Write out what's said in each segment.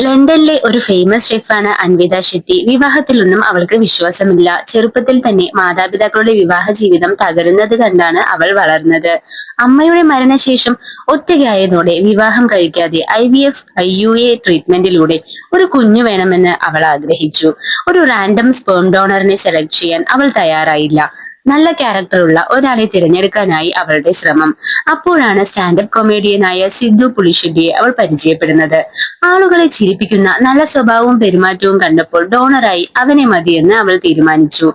ലണ്ടനിലെ ഒരു ഫേമസ് ഷെഫാണ് അൻവിത ഷെട്ടി. വിവാഹത്തിലൊന്നും അവൾക്ക് വിശ്വാസമില്ല. ചെറുപ്പത്തിൽ തന്നെ മാതാപിതാക്കളുടെ വിവാഹ ജീവിതം തകരുന്നത് കണ്ടാണ് അവൾ വളർന്നത്. അമ്മയുടെ മരണശേഷം ഒറ്റയ്ക്കായതോടെ വിവാഹം കഴിക്കാതെ IVF IUA ട്രീറ്റ്മെന്റിലൂടെ ഒരു കുഞ്ഞു വേണമെന്ന് അവൾ ആഗ്രഹിച്ചു. ഒരു റാൻഡം സ്പേം ഡോണറിനെ സെലക്ട് ചെയ്യാൻ അവൾ തയ്യാറായില്ല. നല്ല ക്യാരക്ടറുള്ള ഒരാളെ തിരഞ്ഞെടുക്കാനായി അവളുടെ ശ്രമം. അപ്പോഴാണ് സ്റ്റാൻഡപ്പ് കൊമേഡിയനായ സിദ്ധു പുളിശ്ശെട്ടിയെ അവൾ പരിചയപ്പെടുന്നത്. ആളുകളെ ചിരിപ്പിക്കുന്ന നല്ല സ്വഭാവവും പെരുമാറ്റവും കണ്ടപ്പോൾ ഡോണറായി അവനെ മതിയെന്ന് അവൾ തീരുമാനിച്ചു.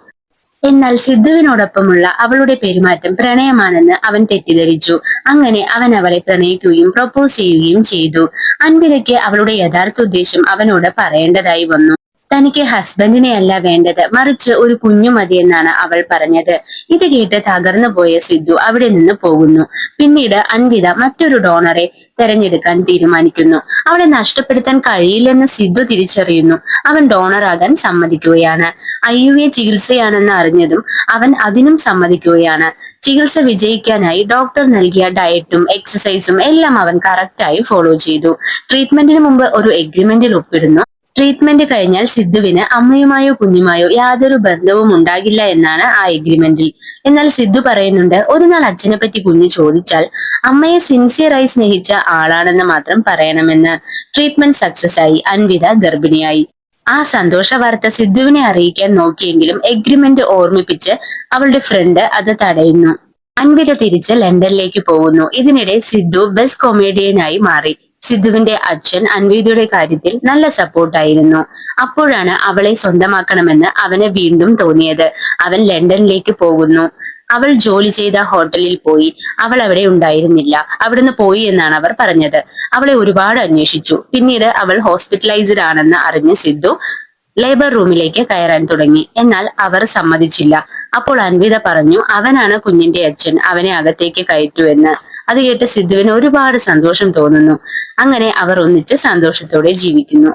എന്നാൽ സിദ്ധുവിനോടൊപ്പമുള്ള അവളുടെ പെരുമാറ്റം പ്രണയമാണെന്ന് അവൻ തെറ്റിദ്ധരിച്ചു. അങ്ങനെ അവൻ അവളെ പ്രണയിക്കുകയും പ്രൊപ്പോസ് ചെയ്യുകയും ചെയ്തു. അൻവിതയ്ക്ക് അവളുടെ യഥാർത്ഥ ഉദ്ദേശം അവനോട് പറയേണ്ടതായി വന്നു. തനിക്ക് ഹസ്ബൻഡിനെയല്ല വേണ്ടത്, മറിച്ച് ഒരു കുഞ്ഞു മതിയെന്നാണ് അവൾ പറഞ്ഞത്. ഇത് കേട്ട് തകർന്നു പോയ സിദ്ധു അവിടെ നിന്ന് പോകുന്നു. പിന്നീട് അൻവിത മറ്റൊരു ഡോണറെ തെരഞ്ഞെടുക്കാൻ തീരുമാനിക്കുന്നു. അവളെ നഷ്ടപ്പെടുത്താൻ കഴിയില്ലെന്ന് സിദ്ധു തിരിച്ചറിയുന്നു. അവൻ ഡോണറാകാൻ സമ്മതിക്കുകയാണ്. IUA ചികിത്സയാണെന്ന് അറിഞ്ഞതും അവൻ അതിനും സമ്മതിക്കുകയാണ്. ചികിത്സ വിജയിക്കാനായി ഡോക്ടർ നൽകിയ ഡയറ്റും എക്സസൈസും എല്ലാം അവൻ കറക്റ്റായി ഫോളോ ചെയ്തു. ട്രീറ്റ്മെന്റിന് മുമ്പ് ഒരു എഗ്രിമെന്റിൽ ഒപ്പിടുന്നു. ട്രീറ്റ്മെന്റ് കഴിഞ്ഞാൽ സിദ്ധുവിന് അമ്മയുമായോ കുഞ്ഞുമായോ യാതൊരു ബന്ധവും ഉണ്ടാകില്ല എന്നാണ് ആ എഗ്രിമെന്റിൽ. എന്നാൽ സിദ്ധു പറയുന്നുണ്ട്, ഒരു നാൾ അച്ഛനെ പറ്റി കുഞ്ഞ് ചോദിച്ചാൽ അമ്മയെ സിൻസിയറായി സ്നേഹിച്ച ആളാണെന്ന് മാത്രം പറയണമെന്ന്. ട്രീറ്റ്മെന്റ് സക്സസ് ആയി. അൻവിത ഗർഭിണിയായി. ആ സന്തോഷ വാർത്ത സിദ്ധുവിനെ അറിയിക്കാൻ നോക്കിയെങ്കിലും എഗ്രിമെന്റ് ഓർമ്മിപ്പിച്ച് അവളുടെ ഫ്രണ്ട് അത് തടയുന്നു. അൻവിത തിരിച്ച് ലണ്ടനിലേക്ക് പോകുന്നു. ഇതിനിടെ സിദ്ധു ബെസ്റ്റ് കൊമേഡിയനായി മാറി. സിദ്ധുവിന്റെ അച്ഛൻ അൻവിതയുടെ കാര്യത്തിൽ നല്ല സപ്പോർട്ടായിരുന്നു. അപ്പോഴാണ് അവളെ സ്വന്തമാക്കണമെന്ന് അവന് വീണ്ടും തോന്നിയത്. അവൻ ലണ്ടനിലേക്ക് പോകുന്നു. അവൾ ജോലി ചെയ്ത ഹോട്ടലിൽ പോയി. അവൾ അവിടെ ഉണ്ടായിരുന്നില്ല. അവിടുന്ന് പോയി എന്നാണ് അവർ പറഞ്ഞത്. അവളെ ഒരുപാട് അന്വേഷിച്ചു. പിന്നീട് അവൾ ഹോസ്പിറ്റലൈസ്ഡ് ആണെന്ന് അറിഞ്ഞ് സിദ്ധു ലേബർ റൂമിലേക്ക് കയറാൻ തുടങ്ങി. എന്നാൽ അവർ സമ്മതിച്ചില്ല. അപ്പോൾ അൻവിത പറഞ്ഞു, അവനാണ് കുഞ്ഞിന്റെ അച്ഛൻ, അവനെ അകത്തേക്ക് കയറ്റൂ എന്ന്. അത് കേട്ട് സിദ്ധുവിന് ഒരുപാട് സന്തോഷം തോന്നുന്നു. അങ്ങനെ അവർ ഒന്നിച്ച് സന്തോഷത്തോടെ ജീവിക്കുന്നു.